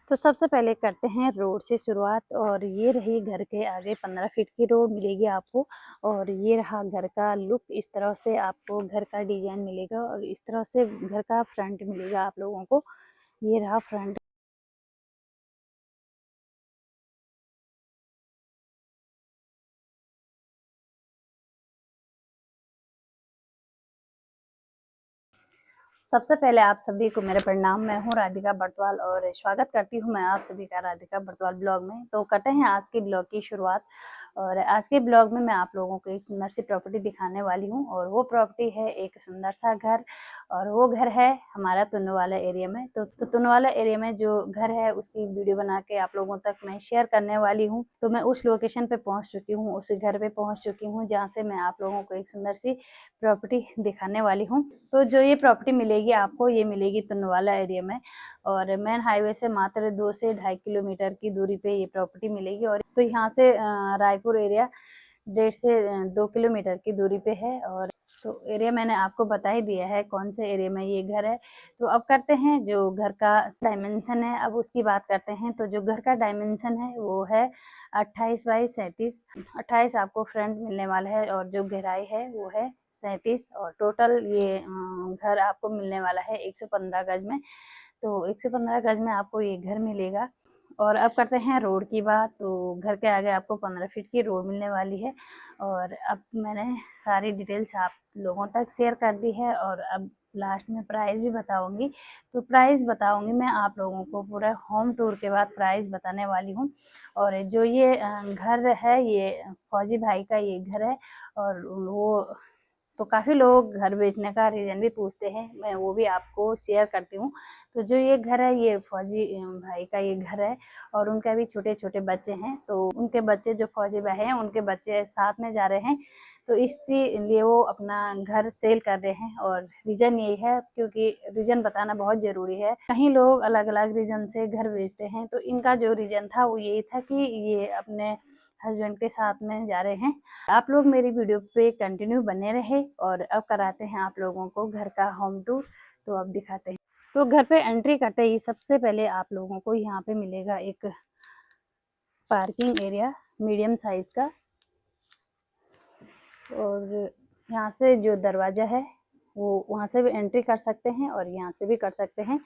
तो सबसे पहले करते हैं रोड से शुरुआत। और ये रही घर के आगे 15 फीट की रोड मिलेगी आपको। और ये रहा घर का लुक। इस तरह से आपको घर का डिजाइन मिलेगा और इस तरह से घर का फ्रंट मिलेगा आप लोगों को। ये रहा फ्रंट। सबसे पहले आप सभी को मेरा प्रणाम। मैं हूँ राधिका बर्तवाल और स्वागत करती हूँ मैं आप सभी का राधिका बर्तवाल ब्लॉग में। तो करते हैं आज के ब्लॉग की शुरुआत। और आज के ब्लॉग में मैं आप लोगों को एक सुंदर सी प्रॉपर्टी दिखाने वाली हूँ और वो प्रॉपर्टी है एक सुंदर सा घर। और वो घर है हमारा तुन्नवाला एरिया में। तो तुन्नवाला एरिया में जो घर है उसकी वीडियो बना के आप लोगों तक मैं शेयर करने वाली हूँ। तो मैं उस लोकेशन पे पहुँच चुकी हूँ, उस घर पे पहुँच चुकी हूँ जहाँ से मैं आप लोगों को एक सुंदर सी प्रॉपर्टी दिखाने वाली हूँ। तो जो ये प्रॉपर्टी मिलेगी आपको, ये मिलेगी तुन्नवाला एरिया में और मेन हाईवे से मात्र 2 से 2.5 किलोमीटर की दूरी पे ये प्रॉपर्टी मिलेगी। और तो यहाँ से रायपुर एरिया 1.5 से 2 किलोमीटर की दूरी पे है। और तो एरिया मैंने आपको बता ही दिया है कौन से एरिया में ये घर है। तो अब करते हैं जो घर का डायमेंशन है, अब उसकी बात करते हैं। तो जो घर का डायमेंशन है वो है 28 बाई 37। 28 आपको फ्रंट मिलने वाला है और जो गहराई है वो है 37। और टोटल ये घर आपको मिलने वाला है 115 गज में। तो 115 गज में आपको ये घर मिलेगा। और अब करते हैं रोड की बात। तो घर के आगे आपको 15 फीट की रोड मिलने वाली है। और अब मैंने सारी डिटेल्स आप लोगों तक शेयर कर दी है और अब लास्ट में प्राइस भी बताऊंगी। तो प्राइस बताऊंगी मैं आप लोगों को पूरा होम टूर के बाद प्राइस बताने वाली हूँ। और जो ये घर है ये फौजी भाई का ये घर है। और वो तो काफ़ी लोग घर बेचने का रीज़न भी पूछते हैं, मैं वो भी आपको शेयर करती हूँ। तो जो ये घर है ये फौजी भाई का ये घर है और उनका भी छोटे-छोटे बच्चे हैं। तो उनके बच्चे जो फौजी भाई हैं उनके बच्चे साथ में जा रहे हैं। तो इसीलिए वो अपना घर सेल कर रहे हैं। और रीज़न यही है क्योंकि रीज़न बताना बहुत ज़रूरी है। कहीं लोग अलग-अलग रीज़न से घर बेचते हैं, तो इनका जो रीज़न था वो यही था कि ये अपने हस्बैंड के साथ में जा रहे हैं। आप लोग मेरी वीडियो पे कंटिन्यू बने रहे। और अब कराते हैं आप लोगों को घर का होम टूर। तो अब दिखाते हैं। तो घर पे एंट्री करते ही सबसे पहले आप लोगों को यहाँ पे मिलेगा एक पार्किंग एरिया मीडियम साइज का। और यहाँ से जो दरवाजा है वो वहाँ से भी एंट्री कर सकते हैं और यहाँ से भी कर सकते हैं।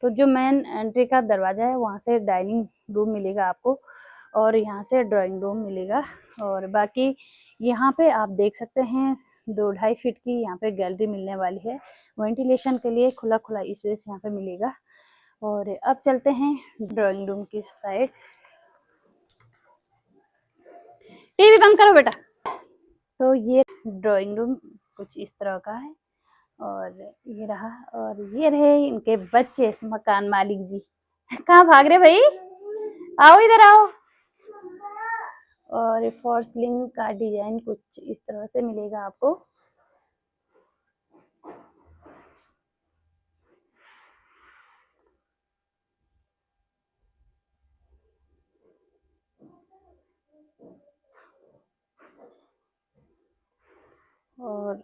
तो जो मेन एंट्री का दरवाजा है वहाँ से डाइनिंग रूम मिलेगा आपको और यहाँ से ड्राइंग रूम मिलेगा। और बाकी यहाँ पे आप देख सकते हैं 2-2.5 फीट की यहाँ पे गैलरी मिलने वाली है। वेंटिलेशन के लिए खुला खुला स्पेस यहाँ पे मिलेगा। और अब चलते हैं ड्राइंग रूम की साइड। टीवी बंद करो बेटा। तो ये ड्राइंग रूम कुछ इस तरह का है। और ये रहा और ये रहे इनके बच्चे मकान मालिक जी। कहाँ भाग रहे भाई, आओ इधर आओ। और फॉर सीलिंग का डिजाइन कुछ इस तरह से मिलेगा आपको। और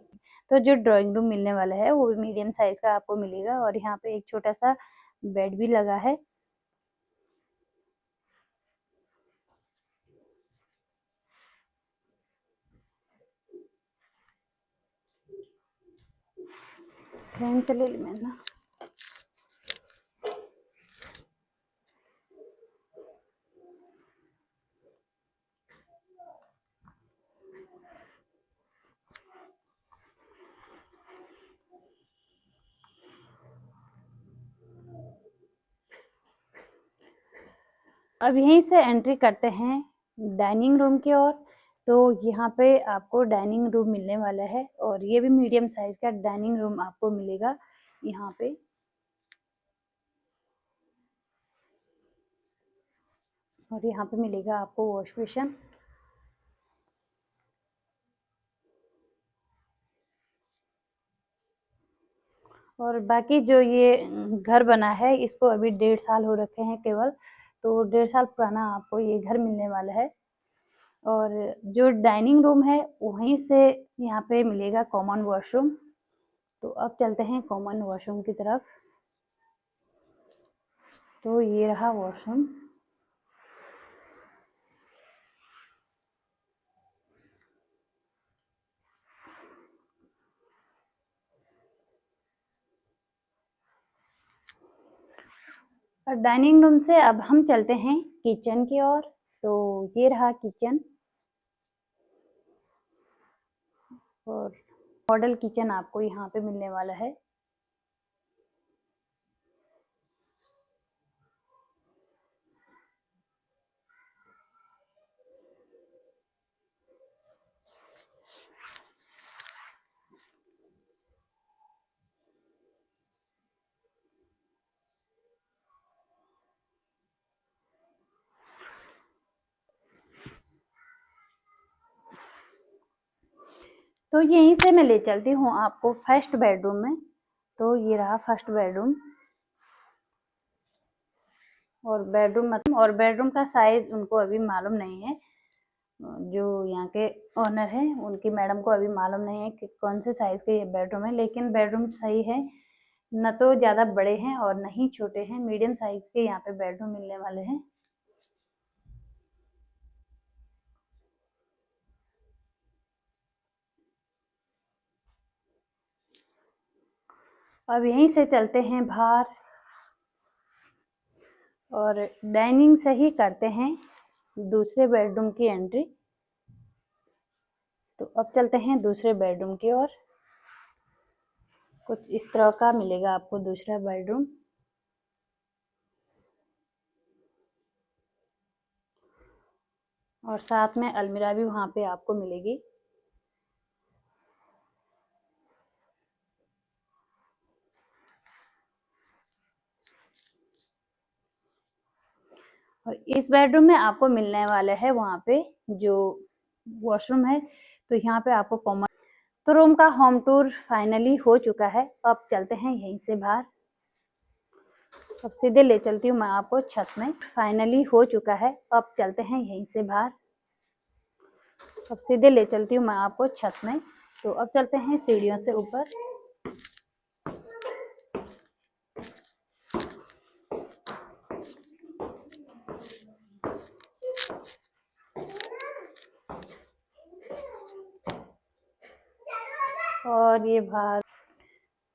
तो जो ड्राइंग रूम मिलने वाला है वो मीडियम साइज का आपको मिलेगा। और यहाँ पे एक छोटा सा बेड भी लगा है। फैन चले मैं ना। अब यहीं से एंट्री करते हैं डाइनिंग रूम की ओर। तो यहाँ पे आपको डाइनिंग रूम मिलने वाला है और ये भी मीडियम साइज का डाइनिंग रूम आपको मिलेगा यहाँ पे। और यहाँ पे मिलेगा आपको वॉश बेसिन। और बाकी जो ये घर बना है इसको अभी 1.5 साल हो रखे हैं केवल। तो 1.5 साल पुराना आपको ये घर मिलने वाला है। और जो डाइनिंग रूम है वहीं से यहाँ पे मिलेगा कॉमन वॉशरूम। तो अब चलते हैं कॉमन वॉशरूम की तरफ। तो ये रहा वॉशरूम। और डाइनिंग रूम से अब हम चलते हैं किचन की ओर। तो ये रहा किचन, और मॉडल किचन आपको यहाँ पे मिलने वाला है। तो यहीं से मैं ले चलती हूँ आपको फर्स्ट बेडरूम में। तो ये रहा फर्स्ट बेडरूम, और बेडरूम का साइज उनको अभी मालूम नहीं है। जो यहाँ के ओनर हैं उनकी मैडम को अभी मालूम नहीं है कि कौन से साइज के ये बेडरूम है, लेकिन बेडरूम सही है, न तो ज़्यादा बड़े हैं और न ही छोटे हैं, मीडियम साइज के यहाँ पे बेडरूम मिलने वाले हैं। अब यहीं से चलते हैं बाहर और डाइनिंग से ही करते हैं दूसरे बेडरूम की एंट्री। तो अब चलते हैं दूसरे बेडरूम की ओर। कुछ इस तरह का मिलेगा आपको दूसरा बेडरूम। और साथ में अलमीरा भी वहाँ पे आपको मिलेगी। और इस बेडरूम में आपको मिलने वाला है वहाँ पे जो वॉशरूम है, तो यहाँ पे आपको कॉमन। तो रूम का होम टूर फाइनली हो चुका है। अब चलते हैं यहीं से बाहर। अब सीधे ले चलती हूँ मैं आपको छत में। फाइनली हो चुका है। अब चलते हैं यहीं से बाहर। अब सीधे ले चलती हूँ मैं आपको छत में। तो अब चलते हैं सीढ़ियों से ऊपर। और ये बाहर,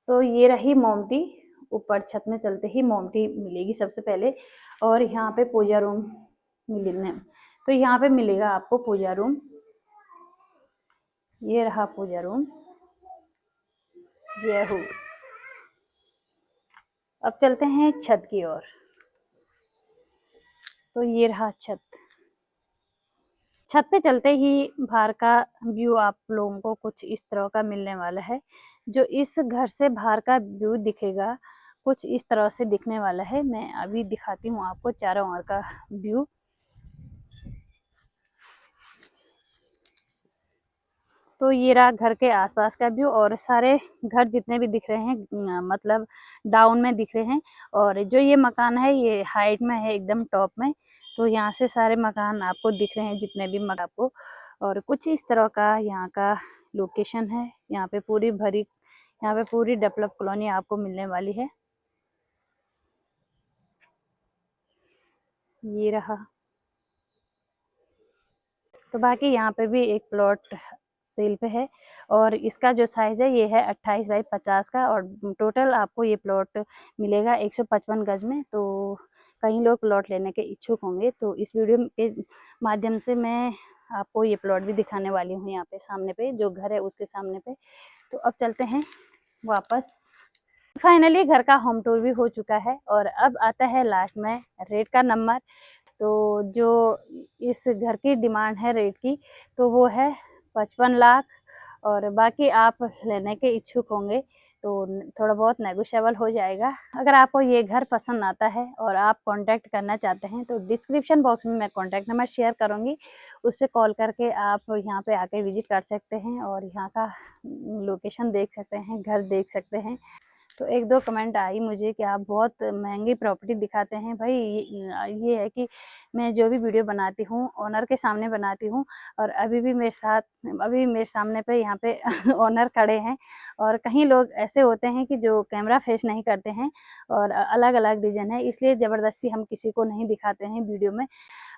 तो ये रही मोमटी। ऊपर छत में चलते ही मोमटी मिलेगी सबसे पहले। और यहाँ पे पूजा रूम मिलने, तो यहाँ पे मिलेगा आपको पूजा रूम। ये रहा पूजा रूम। जय हो। अब चलते हैं छत की ओर। तो ये रहा छत। छत पे चलते ही बाहर का व्यू आप लोगों को कुछ इस तरह का मिलने वाला है। जो इस घर से बाहर का व्यू दिखेगा कुछ इस तरह से दिखने वाला है। मैं अभी दिखाती हूँ आपको चारों ओर का व्यू। तो ये रहा घर के आसपास का व्यू, और सारे घर जितने भी दिख रहे हैं मतलब डाउन में दिख रहे हैं। और जो ये मकान है ये हाइट में है, एकदम टॉप में। तो यहाँ से सारे मकान आपको दिख रहे हैं, जितने भी मकान आपको। और कुछ इस तरह का यहाँ का लोकेशन है। यहाँ पे पूरी डेवलप कॉलोनी आपको मिलने वाली है। ये रहा। तो बाकी यहाँ पे भी एक प्लॉट सेल पे है, और इसका जो साइज है ये है 28 बाई 50 का। और टोटल आपको ये प्लॉट मिलेगा 155 गज में। तो कई लोग प्लॉट लेने के इच्छुक होंगे, तो इस वीडियो के माध्यम से मैं आपको ये प्लॉट भी दिखाने वाली हूँ। यहाँ पे सामने पे जो घर है उसके सामने पे। तो अब चलते हैं वापस। फाइनली घर का होम टूर भी हो चुका है, और अब आता है लास्ट में रेट का नंबर। तो जो इस घर की डिमांड है रेट की, तो वो है 55 लाख। और बाकी आप लेने के इच्छुक होंगे तो थोड़ा बहुत नेगोशिएबल हो जाएगा। अगर आपको ये घर पसंद आता है और आप कांटेक्ट करना चाहते हैं, तो डिस्क्रिप्शन बॉक्स में मैं कांटेक्ट नंबर शेयर करूंगी। उस पर कॉल करके आप यहाँ पे आके विजिट कर सकते हैं और यहाँ का लोकेशन देख सकते हैं, घर देख सकते हैं। तो 1-2 कमेंट आई मुझे कि आप बहुत महँगी प्रॉपर्टी दिखाते हैं। भई ये है कि मैं जो भी वीडियो बनाती हूँ ओनर के सामने बनाती हूँ, और अभी मेरे सामने पे यहाँ पे ओनर खड़े हैं। और कहीं लोग ऐसे होते हैं कि जो कैमरा फेस नहीं करते हैं और अलग-अलग रीज़न है, इसलिए ज़बरदस्ती हम किसी को नहीं दिखाते हैं वीडियो में।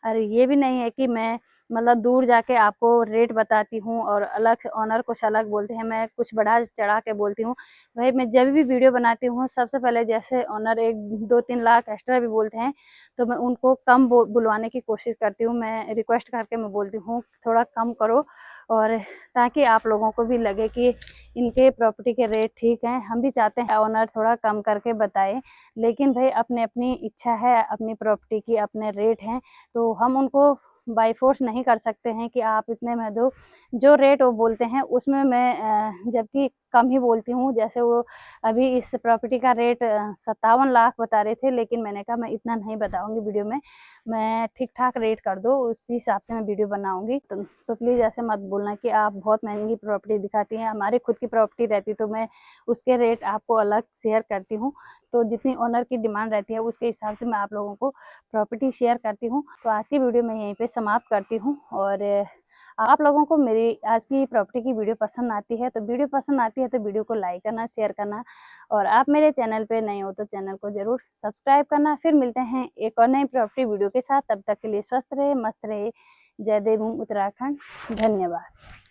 और ये भी नहीं है कि मैं मतलब दूर जाके आपको रेट बताती हूँ और अलग से ओनर कुछ अलग बोलते हैं, मैं कुछ बढ़ा-चढ़ा के बोलती हूँ। भाई मैं जब भी वीडियो बनाती हूँ सबसे पहले जैसे ओनर 1 2-3 लाख एक्स्ट्रा भी बोलते हैं, तो मैं उनको कम बुलवाने की कोशिश करती हूँ। मैं रिक्वेस्ट करके मैं बोलती हूँ थोड़ा कम करो, और ताकि आप लोगों को भी लगे कि इनके प्रॉपर्टी के रेट ठीक हैं। हम भी चाहते हैं ओनर थोड़ा कम करके बताए, लेकिन भाई अपनी-अपनी इच्छा है, अपनी प्रॉपर्टी की अपने रेट हैं, तो हम उनको बाय फ़ोर्स नहीं कर सकते हैं कि आप इतने में दो। जो रेट वो बोलते हैं उसमें मैं जबकि कम ही बोलती हूँ। जैसे वो अभी इस प्रॉपर्टी का रेट 57 लाख बता रहे थे, लेकिन मैंने कहा मैं इतना नहीं बताऊँगी वीडियो में, मैं ठीक-ठाक रेट कर दो, उसी हिसाब से मैं वीडियो बनाऊँगी। तो प्लीज़ ऐसे मत बोलना कि आप बहुत महँगी प्रॉपर्टी दिखाती हैं। हमारी खुद की प्रॉपर्टी रहती तो मैं उसके रेट आपको अलग शेयर करती हूँ। तो जितनी ओनर की डिमांड रहती है उसके हिसाब से मैं आप लोगों को प्रॉपर्टी शेयर करती हूँ। तो आज की वीडियो मैं यहीं पे समाप्त करती हूँ, और आप लोगों को मेरी आज की प्रॉपर्टी की वीडियो पसंद आती है तो वीडियो को लाइक करना, शेयर करना, और आप मेरे चैनल पे नए हो तो चैनल को ज़रूर सब्सक्राइब करना। फिर मिलते हैं एक और नई प्रॉपर्टी वीडियो के साथ, तब तक के लिए स्वस्थ रहे, मस्त रहे। जय देव भूमि उत्तराखंड। धन्यवाद।